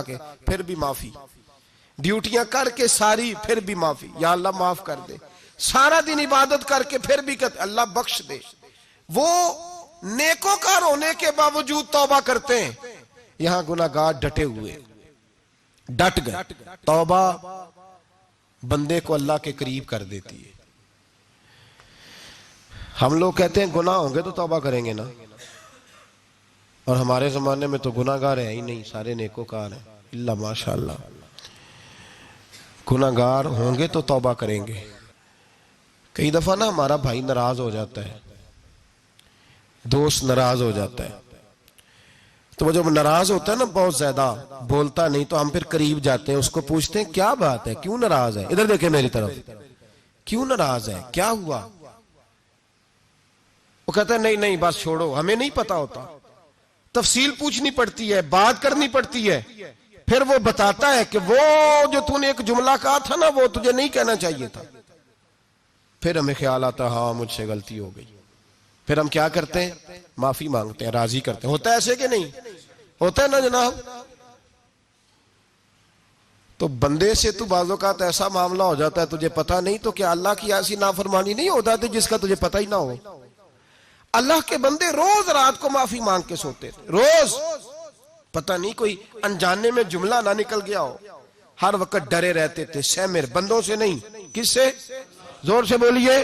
के फिर भी माफी, ड्यूटियां करके सारी फिर भी माफी, या अल्लाह माफ कर दे। सारा दिन इबादत करके फिर भी कहते अल्लाह बख्श दे। वो नेकोकार होने के बावजूद तौबा करते हैं, यहां गुनाहगार डटे हुए, डट गए। तौबा बंदे को अल्लाह के करीब कर देती है। हम लोग कहते हैं गुनाह होंगे तो तौबा करेंगे ना, और हमारे जमाने में तो गुनाहगार है ही नहीं, सारे नेकोकार हैं, इल्ला माशाअल्लाह। गुनाहगार होंगे तो तौबा करेंगे। कई दफा ना हमारा भाई नाराज हो जाता है, दोस्त नाराज हो जाता है, तो वो जब नाराज होता है ना बहुत ज्यादा, बोलता नहीं, तो हम फिर करीब जाते हैं, उसको पूछते हैं क्या बात है, क्यों नाराज है, इधर देखे मेरी तरफ, क्यों नाराज है, क्या हुआ। वो कहता है नहीं नहीं बस छोड़ो, हमें नहीं पता होता, तफसील पूछनी पड़ती है, बात करनी पड़ती है। फिर वो बताता है कि वो जो तूने एक जुमला कहा था ना, वो तुझे नहीं कहना चाहिए था। फिर हमें ख्याल आता हाँ मुझसे गलती हो गई। फिर हम क्या करते हैं, माफी मांगते हैं, राजी करते हैं। होता है ऐसे कि नहीं होता है ना जनाब। तो बंदे से तू बाज़ औक़ात ऐसा मामला हो जाता है तुझे पता नहीं, तो क्या अल्लाह की ऐसी नाफरमानी नहीं होता थी जिसका तुझे पता ही ना हो। अल्लाह के बंदे रोज रात को माफी मांग के सोते थे, रोज। पता नहीं कोई अनजाने में जुमला ना निकल गया हो। हर वक्त डरे रहते थे, सहमिर, बंदों से नहीं, किससे, जोर से बोलिए,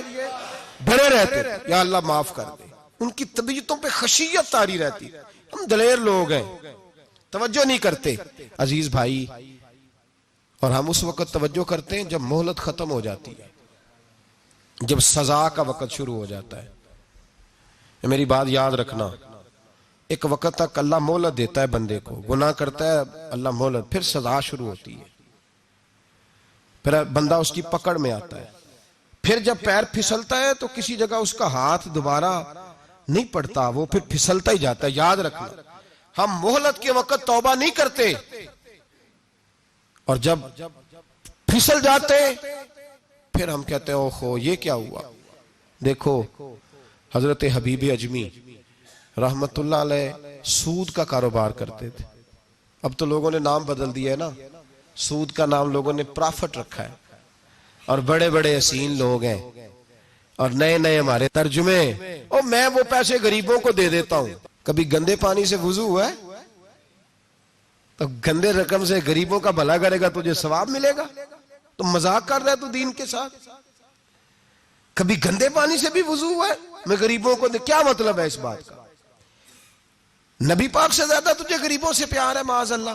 डरे रहते थे, या अल्लाह माफ कर दे। उनकी तबीयतों पे खशियत तारी रहती। हम दलेर लोग हैं, तवज्जो नहीं करते अजीज भाई। और हम उस वक्त तवज्जो करते हैं जब मोहलत खत्म हो जाती है, जब सजा का वक्त शुरू हो जाता है। मेरी बात याद रखना, एक वक्त तक अल्लाह मोहलत देता है बंदे को, गुनाह करता है अल्लाह मोहलत, फिर सजा शुरू होती है, फिर बंदा उसकी पकड़ में आता है। फिर जब पैर फिसलता है तो किसी जगह उसका हाथ दोबारा नहीं पड़ता, वो फिर फिसलता ही जाता है। याद रखना, हम मोहलत के वक्त तौबा नहीं करते, और जब फिसल जाते फिर हम कहते हैं ओहो ये क्या हुआ। देखो हजरत हबीब अजमी रहमतुल्लाह अलैह सूद का कारोबार करते थे। अब तो लोगों ने नाम बदल दिया है ना, सूद का नाम लोगों ने प्रॉफिट रखा है, और बड़े बड़े हसीन लोग हैं, और नए नए हमारे तर्जुमे, और मैं वो पैसे गरीबों को दे देता हूं। कभी गंदे पानी से वुजू हुआ है? तो गंदे रकम से गरीबों का भला करेगा तुझे सवाब मिलेगा? तो मजाक कर रहा है तू दीन के साथ। कभी गंदे पानी से भी वुजू हुआ है, मैं गरीबों को दे, क्या मतलब है इस बात का? नबी पाक से ज्यादा तुझे गरीबों से प्यार है माज़अल्लाह।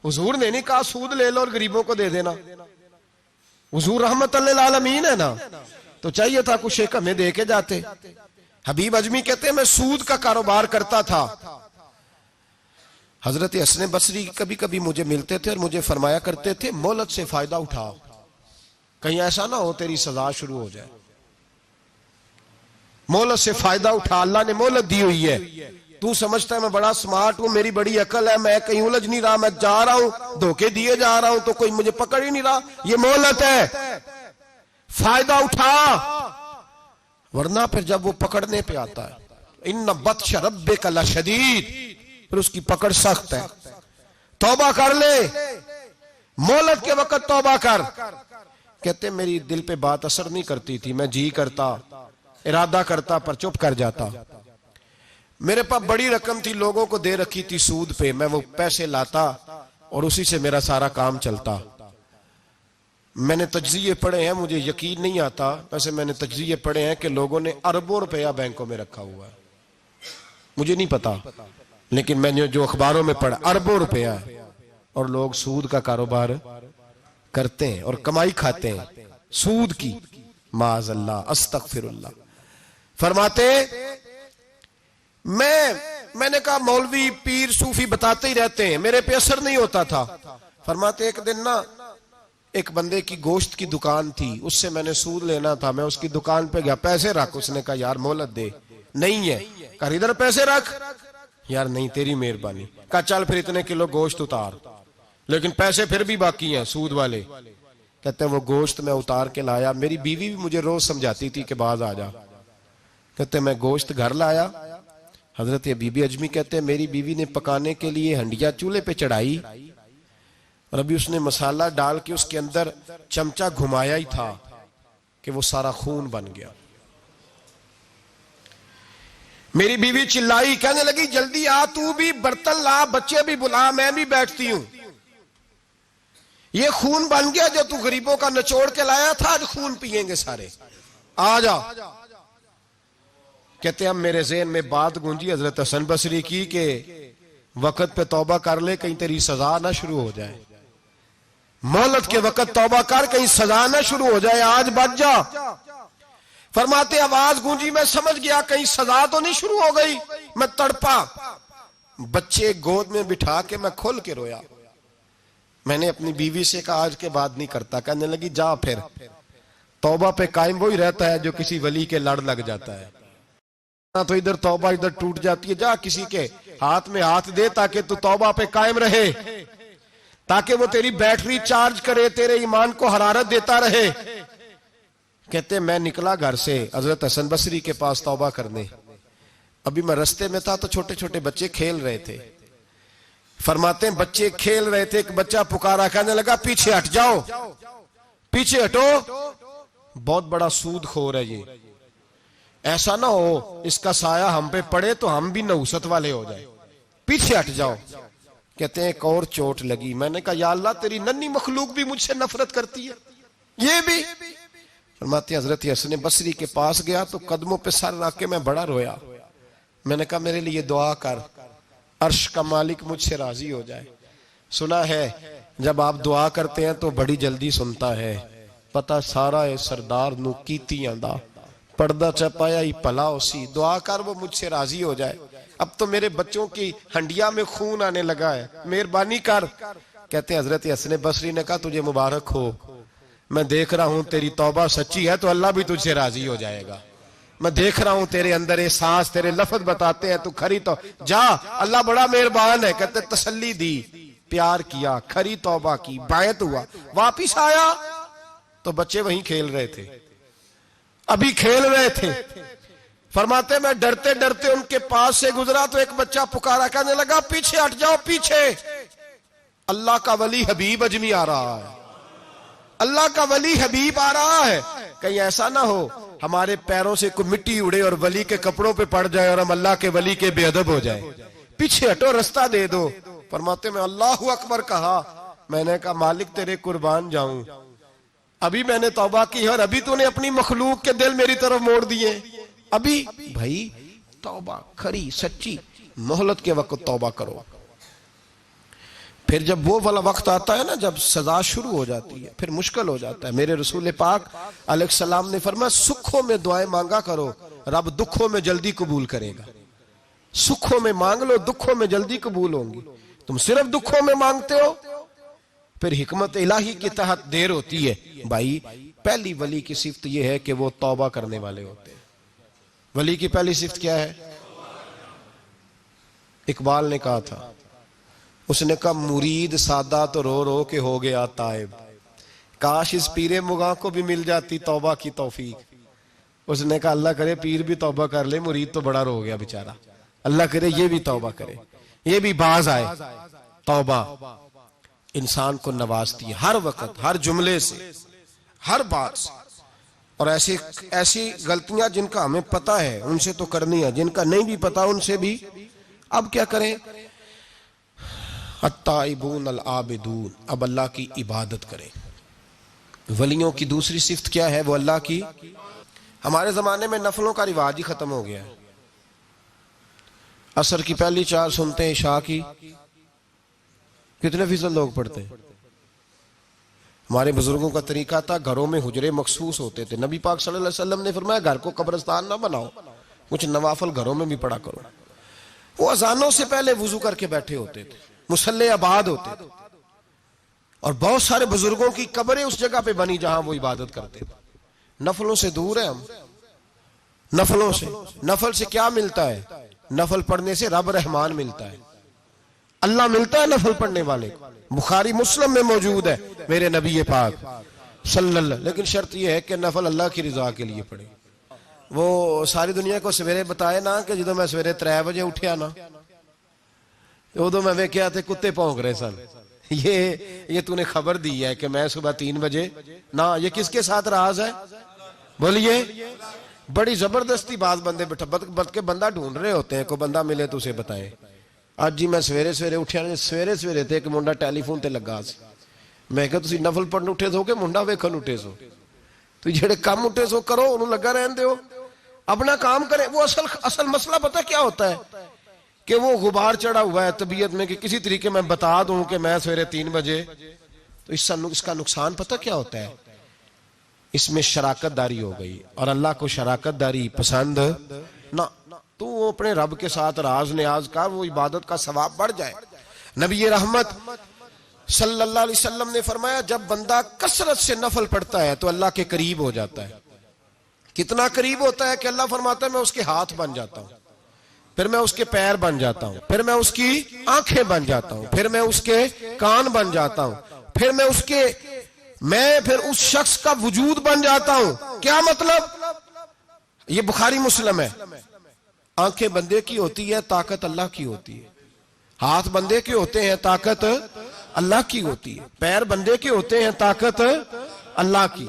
हुजूर ने नहीं कहा सूद ले लो और गरीबों को दे देना। हुजूर रहमतुल लिल आलमीन है ना, तो चाहिए था कुछ एक हमें दे के जाते। हबीब अजमी कहते हैं मैं सूद का कारोबार करता था। हजरत हसन बसरी कभी कभी मुझे मिलते थे और मुझे फरमाया करते थे मोहलत से फायदा उठाओ, कहीं ऐसा ना हो तेरी सजा शुरू हो जाए। मोहलत से फायदा उठा, अल्लाह ने मोहलत दी हुई है। तू समझता है मैं बड़ा स्मार्ट हूं, मेरी बड़ी अकल है, मैं कहीं उलझ नहीं रहा, मैं जा रहा हूं, धोखे दिए जा रहा हूं, तो कोई मुझे पकड़ ही नहीं रहा। ये मोहलत है, फायदा उठा, वरना फिर जब वो पकड़ने पे आता है, इन्ना बत्श रब्बिका लशदीद, फिर उसकी पकड़ सख्त है। तौबा कर ले, मोहलत के वक्त तौबा कर। कहते मेरी दिल पे बात असर नहीं करती थी, मैं जी करता, इरादा करता, पर चुप कर जाता। मेरे पास बड़ी रकम थी, लोगों को दे रखी थी सूद पे, मैं वो पैसे लाता और उसी से मेरा सारा काम चलता। मैंने तज्जिए पढ़े हैं, मुझे यकीन नहीं आता, वैसे मैंने तज्जिए पढ़े हैं कि लोगों ने अरबों रुपया बैंकों में रखा हुआ है। मुझे नहीं पता, लेकिन मैंने जो अखबारों में पढ़ा अरबों रुपया है, और लोग सूद का कारोबार करते हैं और कमाई खाते हैं सूद की। माज़अल्लाह, अस्तगफिरुल्लाह। फरमाते मैंने कहा मौलवी पीर सूफी बताते ही रहते हैं, मेरे पे असर नहीं होता था। फरमाते एक दिन ना एक बंदे की गोश्त की दुकान थी, उससे मैंने सूद लेना था, मैं उसकी दुकान पे गया, पैसे रख। उसने कहा यार मोहलत दे। नहीं है, कहा इधर पैसे रख। यार नहीं तेरी मेहरबानी। कहा चल फिर इतने किलो गोश्त उतार, लेकिन पैसे फिर भी बाकी हैं सूद वाले। कहते हैं वो गोश्त मैं उतार के लाया, मेरी बीवी भी मुझे रोज समझाती थी कि बाज आ जा। कहते मैं गोश्त घर लाया, हजरत बीबी अजमी कहते हैं मेरी बीवी ने पकाने के लिए हंडिया चूल्हे पे चढ़ाई, और अभी उसने मसाला डाल के उसके अंदर चमचा घुमाया ही था कि वो सारा खून बन गया। मेरी बीवी चिल्लाई, कहने लगी जल्दी आ, तू भी बर्तन ला, बच्चे भी बुला, मैं भी बैठती हूं। ये खून बन गया जो तू गरीबों का निचोड़ के लाया था, आज खून पिएंगे सारे, आ जा। कहते हम मेरे ज़हन में बात गूंजी हजरत हसन बसरी की कि वक्त पे तौबा कर ले, कहीं तेरी सजा ना शुरू हो जाए। मोहलत के वक्त तौबा कर, कहीं सजा ना शुरू हो जाए, आज बच जा। फरमाते आवाज गूंजी, मैं समझ गया कहीं सजा तो नहीं शुरू हो गई। मैं तड़पा, बच्चे गोद में बिठा के मैं खोल के रोया। मैंने अपनी बीवी से कहा आज के बाद नहीं करता। कहने लगी जा फिर, तौबा पे कायम वही रहता है जो किसी वली के लड़ लग जाता है। तो इधर तौबा इधर टूट जाती है, जा किसी के हाथ में हाथ दे ताकि तू तौबा पे कायम रहे, ताकि वो तेरी बैटरी चार्ज करे, तेरे ईमान को हरारत देता रहे। कहते मैं निकला घर से हजरत हसन बसरी के पास तौबा करने। अभी मैं रास्ते में था तो छोटे छोटे बच्चे खेल रहे थे। फरमाते हैं बच्चे खेल रहे थे, एक बच्चा पुकारा, कहने लगा पीछे हट जाओ, पीछे हटो, बहुत बड़ा सूद खोर है ये, ऐसा ना हो इसका साया हम पे पड़े तो हम भी नहुसत वाले हो जाए, पीछे हट जाओ। कहते हैं एक और चोट लगी। मैंने कहा या अल्लाह तेरी नन्ही मखलूक भी मुझसे नफरत करती है, ये भी। फरमाते हजरत हसन बसरी के पास गया तो कदमों पे सर रख के मैं बड़ा रोया। मैंने कहा मेरे लिए दुआ कर, अर्श का मालिक मुझसे राजी हो जाए। सुना है जब आप दुआ करते हैं तो बड़ी जल्दी सुनता है, पता सारा है सरदार नू कीतियां दा पर्दा चपाया ही भला उसी, दुआ कर वो मुझसे राजी हो जाए। अब तो मेरे बच्चों की हंडिया में खून आने लगा है, मेहरबानी कर। कहते हैं हजरत हसन बसरी ने कहा तुझे मुबारक हो, मैं देख रहा हूं तेरी तौबा सच्ची है तो अल्लाह भी तुझसे राजी हो जाएगा। मैं देख रहा हूं तेरे अंदर ये सांस, तेरे लफ्ज बताते हैं तू खरी तो जा, अल्लाह बड़ा मेहरबान है। कहते तसल्ली दी, प्यार किया, खरी तौबा की, बायत हुआ, वापिस आया तो बच्चे वहीं खेल रहे थे, अभी खेल रहे थे। फरमाते मैं डरते डरते उनके पास से गुजरा तो एक बच्चा पुकारा, कहने लगा पीछे हट जाओ, पीछे। अल्लाह का वली हबीब अजमी आ रहा है, अल्लाह का वली हबीब आ रहा है। कहीं ऐसा ना हो हमारे पैरों से कोई मिट्टी उड़े और वली के कपड़ों पे पड़ जाए और हम अल्लाह के वली के बेअदब हो जाए। पीछे हटो, रास्ता दे दो। फरमाते मैं अल्लाहु अकबर कहा। मैंने कहा मालिक तेरे कुर्बान जाऊं, अभी मैंने तौबा की और अभी तूने अपनी मखलूक के दिल मेरी तरफ मोड़ दिए। अभी भाई तौबा खरी सच्ची, मोहलत के वक्त तौबा करो। फिर जब वो वाला वक्त आता है ना जब सजा शुरू हो जाती है फिर मुश्किल हो जाता है। मेरे रसूल पाक अलैहिस्सलाम ने फरमाया सुखों में दुआएं मांगा करो, रब दुखों में जल्दी कबूल करेगा। सुखों में मांग लो, दुखों में जल्दी कबूल होंगी। तुम सिर्फ दुखों में मांगते हो फिर हिकमत इलाही के तहत देर होती है। भाई पहली वली की सिफ्त यह है कि वो तौबा करने वाले होते हैं। वली की पहली सिफ्त क्या है? इकबाल ने कहा था, उसने कहा मुरीद सादा तो रो रो के हो गया ताइब, काश इस पीरे मुगा को भी मिल जाती तौबा की तौफीक। उसने कहा अल्लाह करे पीर भी तौबा कर ले, मुरीद तो बड़ा रो गया बेचारा, अल्लाह करे ये भी तौबा करे, ये भी बाज आए। तौबा इंसान को नवाजती है हर वक्त, हर जुमले से, हर बात से। और ऐसी गलतियां जिनका हमें पता है उनसे तो करनी है, जिनका नहीं भी पता उनसे भी अब क्या करें? अत्ताइबून अल आबिदून, अब अल्लाह की इबादत करें। वलियों की दूसरी सिफ्त क्या है? वो अल्लाह की, हमारे जमाने में नफलों का रिवाज ही खत्म हो गया है। असर की पहली चार सुनते हैं, शाह की कितने फीसद लोग पढ़ते हैं? हमारे बुजुर्गों का तरीका था, घरों में हुजरे मखसूस होते थे। नबी पाक सल्लल्लाहु अलैहि वसल्लम ने फरमाया घर को कब्रिस्तान ना बनाओ, कुछ नवाफल घरों में भी पढ़ा करो। वो अजानों से पहले वुजू करके बैठे होते थे, मुसल्ले आबाद होते थे, और बहुत सारे बुजुर्गों की कब्रें उस जगह पे बनी जहां वो इबादत करते थे। नफलों से दूर है हम, नफलों से। नफल से क्या मिलता है? नफल पढ़ने से रब रहमान मिलता है, अल्लाह मिलता है नफल पढ़ने वाले को। बुखारी मुस्लिम में मौजूद है मेरे नबी पाक सल्लल्लाहु। लेकिन शर्त यह है कि नफल अल्लाह की रिजा के लिए पढ़े। वो सारी दुनिया को सवेरे बताए ना कि जो मैं सवेरे 3 बजे उठिया ना, उदो मैं वेख्या थे कुत्ते भौंक रहे सन, ये तूने खबर दी है कि मैं सुबह 3 बजे ना, ये किसके साथ राज है? बोलिए। बड़ी जबरदस्ती बात बंदे बट के बंदा ढूंढ रहे होते हैं, कोई बंदा मिले तो उसे बताए। आज जी मैं सवेरे सवेरे उठिया, सवेरे सवेरे ते एक मुंडा टेलीफोन ते लगा सी। मैं कहा तुसी नफल पढ़न उठे सो के मुंडा वेखन उठे सो? तुम जेड़े काम उठे सो करो, उन्होंने लगा रहन दो, अपना काम करे। वो असल मसला पता क्या होता है कि वो गुबार चढ़ा हुआ है तबीयत में कि किसी तरीके मैं बता दूं कि मैं सवेरे 3 बजे, तो इसका नुकसान पता क्या होता है? इसमें शराकतदारी हो गई, और अल्लाह को शराकतदारी पसंद ना। तू वो अपने रब के साथ राज न्याज का, वो इबादत का सवाब बढ़ जाए। नबी रहमत सल्लल्लाहु अलैहि वसल्लम ने फरमाया, जब बंदा कसरत से नफल पढ़ता है तो अल्लाह के करीब हो जाता है। कितना करीब होता है कि अल्लाह फरमाता है मैं उसके हाथ बन जाता हूं, फिर मैं उसके पैर बन जाता हूं, फिर मैं उसकी आंखें बन जाता हूं, फिर मैं उसके कान बन जाता हूं, फिर उस शख्स का वजूद बन जाता हूं। क्या मतलब? ये बुखारी मुस्लिम है। आंखें बंदे की होती है, ताकत अल्लाह की होती है। हाथ बंदे के होते हैं, ताकत अल्लाह की होती है। पैर बंदे के होते हैं, ताकत अल्लाह की।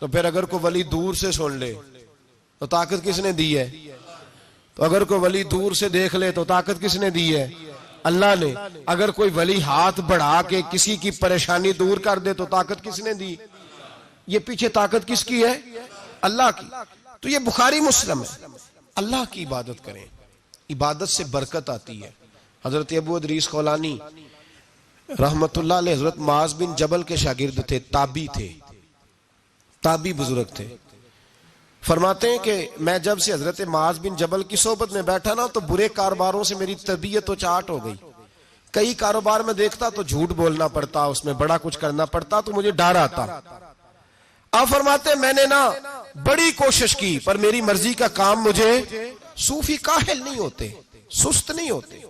तो फिर अगर कोई वली दूर से सुन ले तो ताकत किसने दी है? तो अगर कोई वली दूर से देख ले तो ताकत किसने दी है? अल्लाह ने। अगर कोई वली हाथ बढ़ा के किसी की परेशानी दूर कर दे तो ताकत किसने दी? ये पीछे ताकत किसकी है? अल्लाह की। तो ये बुखारी मुस्लिम है। अल्लाह की इबादत करें, इबादत से बरकत आती है। हजरत अबू इदरीस खौलानी रहमतुल्लाह अलैह हजरत मुआज बिन जबल के शागिर्द थे, ताबी बुजुर्ग थे। फरमाते हैं कि मैं जब से हजरत मुआज बिन जबल की सोबत में बैठा ना, तो बुरे कारोबारों से मेरी तबीयत तो चाट हो गई। कई कारोबार में देखता तो झूठ बोलना पड़ता, उसमें बड़ा कुछ करना पड़ता, तो मुझे डर आता। आप फरमाते मैंने ना बड़ी कोशिश की, पर मेरी मर्जी का काम मुझे, सूफी काहिल नहीं होते, सुस्त नहीं होते,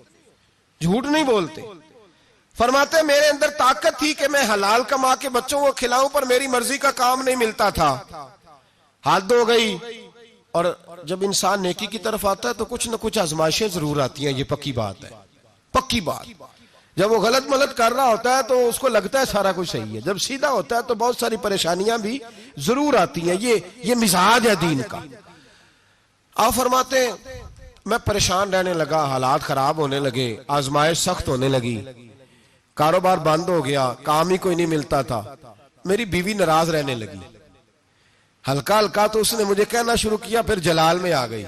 झूठ नहीं बोलते। फरमाते मेरे अंदर ताकत थी कि मैं हलाल कमा के बच्चों को खिलाऊं, पर मेरी मर्जी का काम नहीं मिलता था, हद हो गई। और जब इंसान नेकी की तरफ आता है तो कुछ न कुछ आजमाइशें जरूर आती हैं, ये पक्की बात है, पक्की बात। जब वो गलत मलत कर रहा होता है तो उसको लगता है सारा कुछ सही है, जब सीधा होता है तो बहुत सारी परेशानियां भी जरूर आती हैं। ये मिजाज है दीन का। आप फरमाते मैं परेशान रहने लगा, हालात खराब होने लगे, आजमाइश सख्त होने लगी, कारोबार बंद हो गया, काम ही कोई नहीं मिलता था। मेरी बीवी नाराज रहने लगी, हल्का हल्का तो उसने मुझे कहना शुरू किया, फिर जलाल में आ गई।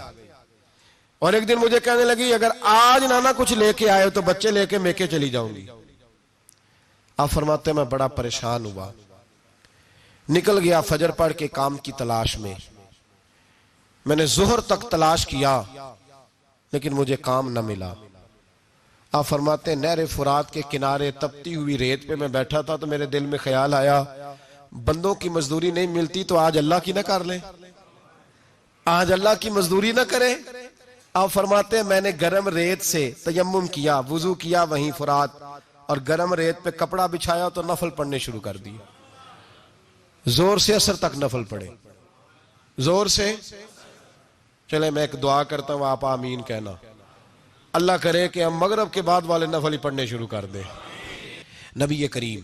और एक दिन मुझे कहने लगी अगर आज नाना कुछ लेके आए तो बच्चे लेके मेके चली जाऊंगी। आप फरमाते मैं बड़ा परेशान हुआ, निकल गया फजर पढ़ के काम की तलाश में। मैंने जोहर तक तलाश किया लेकिन मुझे काम न मिला। आप फरमाते नहर फुरात के किनारे तपती हुई रेत पे मैं बैठा था, तो मेरे दिल में ख्याल आया बंदों की मजदूरी नहीं मिलती तो आज अल्लाह की ना कर ले, आज अल्लाह की मजदूरी ना करे। आप फरमाते मैंने गर्म रेत से तयम्मुम किया, वुजू किया वहीं फुरात, और गर्म रेत पे कपड़ा बिछाया तो नफल पढ़ने शुरू कर दिए। जोर से असर तक नफल पढ़े, जोर से। चले मैं एक दुआ करता हूं, आप आमीन कहना। अल्लाह करे कि हम मगरब के बाद वाले नफल ही पढ़ने शुरू कर दे। नबी करीम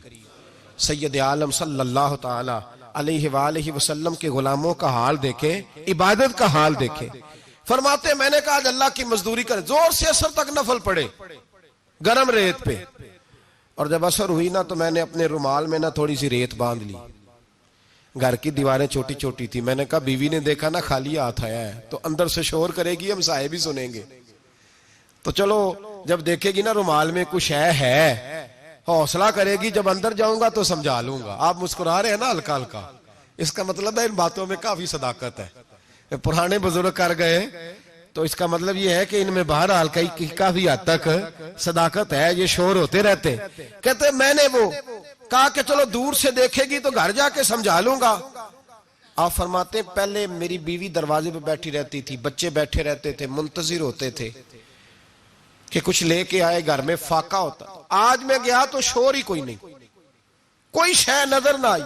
सैयद आलम सल्लल्लाहु ताला अलैहि वसल्लम के गुलामों का हाल देखे, इबादत का हाल देखे। फरमाते मैंने कहा आज अल्लाह की मजदूरी करे, जोर से असर तक नफल पड़े गरम रेत पे। और जब असर हुई ना तो मैंने अपने रुमाल में ना थोड़ी सी रेत बांध ली। घर की दीवारें छोटी छोटी थी। मैंने कहा बीवी ने देखा ना खाली हाथ आया है तो अंदर से शोर करेगी, हम साहिब भी सुनेंगे, तो चलो जब देखेगी ना रुमाल में कुछ है हौसला करेगी, जब अंदर जाऊंगा तो समझा लूंगा। आप मुस्कुरा रहे हैं ना हल्का हल्का, इसका मतलब है इन बातों में काफी सदाकत है। पुराने बुजुर्ग कर गए तो इसका मतलब ये है कि इनमें बहरहाल काफी हद तक सदाकत है। ये शोर होते रहते। कहते मैंने वो कहा कि चलो दूर से देखेगी तो घर जाके समझा लूंगा। आप फरमाते पहले मेरी बीवी दरवाजे पे बैठी रहती थी, बच्चे बैठे रहते थे, मुंतजिर होते थे कि कुछ लेके आए, घर में फाका होता। आज मैं गया तो शोर ही कोई नहीं, कोई शय नजर ना आई।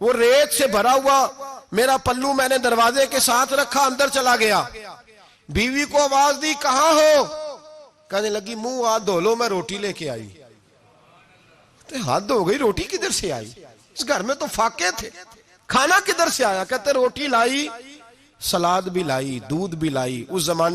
वो रेत से भरा हुआ मेरा पल्लू मैंने दरवाजे के साथ रखा, अंदर चला गया। बीवी को आवाज दी कहां हो? कहने लगी मुंह हाथ धो लो, मैं रोटी लेके आई। कहते हद हो गई, रोटी किधर से आई? इस घर में तो फाके थे, खाना किधर से आया? कहते रोटी लाई, सलाद भी लाई, दूध भी लाई। उस जमाने